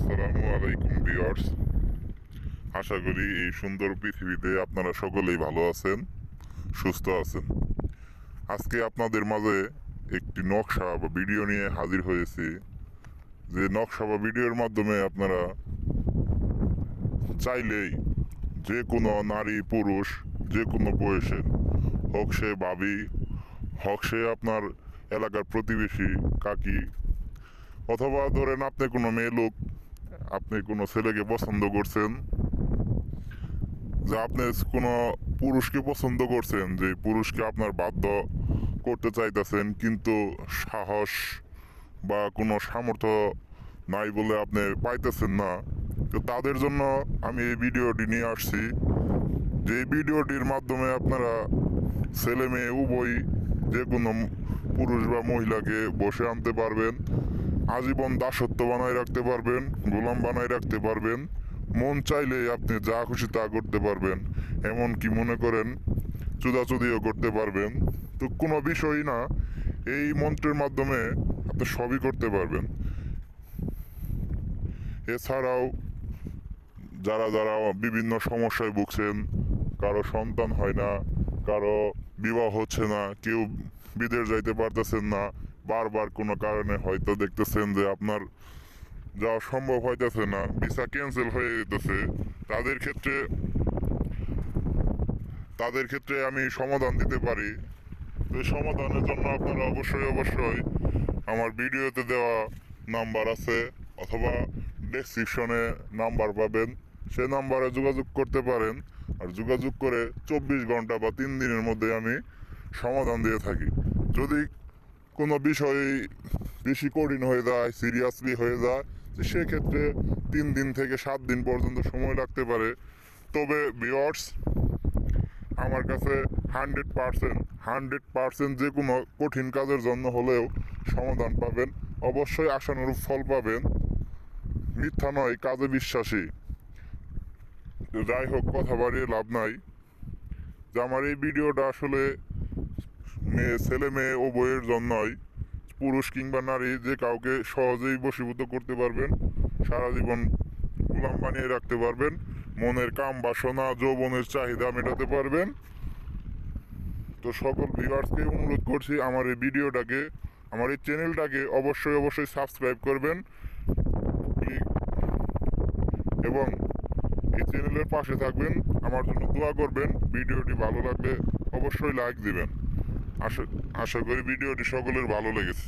আসসালামু আলাইকুম ভিউয়ার্স। আশা করি এই সুন্দর পৃথিবীতে আপনারা সকলেই ভালো আছেন, সুস্থ আছেন। আজকে আপনাদের মাঝে একটি নকশা বা ভিডিও নিয়ে হাজির হয়েছি। যে নকশা বা ভিডিওর মাধ্যমে আপনারা চাইলেই যে কোনো নারী পুরুষ যে কোনো বয়সের, হোক সে ভাবি, হোক সে আপনার এলাকার প্রতিবেশী কাকি, অথবা ধরেন আপনি কোনো মেয়ে লোক, আপনি কোনো ছেলেকে পছন্দ করছেন, যে আপনি কোনো পুরুষকে পছন্দ করছেন, যে পুরুষকে আপনার বাধ্য করতে চাইতেছেন, কিন্তু সাহস বা কোনো সামর্থ্য নাই বলে আপনি পাইতেছেন না, তো তাদের জন্য আমি এই ভিডিওটি নিয়ে আসছি। যে এই ভিডিওটির মাধ্যমে আপনারা ছেলে মেয়ে উভয় যে কোনো পুরুষ বা মহিলাকে বসে আনতে পারবেন, আজীবন দাসত্ব বানায় রাখতে পারবেন, গোলাম বানায় রাখতে পারবেন, মন চাইলেই আপনি যা খুশি তা করতে পারবেন, এমনকি মনে করেন চুদাচুদিও করতে পারবেন। তো কোনো বিষয়ই না, এই মন্ত্রের মাধ্যমে আপনি সবই করতে পারবেন। এছাড়াও যারা যারা বিভিন্ন সমস্যায় ভুগছেন, কারো সন্তান হয় না, কারো বিবাহ হচ্ছে না, কেউ বিদেশ যাইতে পারতেছেন না, বারবার কোনো কারণে হয়তো দেখতেছেন যে আপনার যাওয়া সম্ভব হইতেছে না, ভিসা ক্যান্সেল হয়ে যেতেছে, তাদের ক্ষেত্রে তাদের ক্ষেত্রে আমি সমাধান দিতে পারি। তো এই সমাধানের জন্য আপনারা অবশ্যই আমার ভিডিওতে দেওয়া নাম্বার আছে, অথবা ডেসক্রিপশনে নাম্বার পাবেন, সে নাম্বারে যোগাযোগ করতে পারেন। আর যোগাযোগ করে 24 ঘন্টা বা 3 দিনের মধ্যে আমি সমাধান দিয়ে থাকি। যদি কোনো বিষয় বেশি কঠিন হয়ে যায়, সিরিয়াসলি হয়ে যায়, সেক্ষেত্রে 3 দিন থেকে 7 দিন পর্যন্ত সময় লাগতে পারে। তবে ভিউয়ার্স, আমার কাছে 100% যে কোনো কঠিন কাজের জন্য হলেও সমাধান পাবেন, অবশ্যই আশানুরূপ ফল পাবেন। মিথ্যা নয়, কাজে বিশ্বাসী। যাই হোক, কথা বাড়িয়ে লাভ নাই। যে আমার এই ভিডিওটা আসলে ছেলে মেয়ে উভয়ের জন্যই, পুরুষ কিংবা নারী যে কাউকে সহজেই বশীভূত করতে পারবেন, সারা জীবন গোলাম বানিয়ে রাখতে পারবেন, মনের কাম বাসনা যৌবনের চাহিদা মেটাতে পারবেন। তো সকল ভিউয়ার্সকে অনুরোধ করছি, আমার এই ভিডিওটাকে, আমার এই চ্যানেলটাকে অবশ্যই সাবস্ক্রাইব করবেন এবং এই চ্যানেলের পাশে থাকবেন, আমার জন্য দোয়া করবেন। ভিডিওটি ভালো লাগলে অবশ্যই লাইক দিবেন। আশা করি ভিডিওটি সকলের ভালো লেগেছে।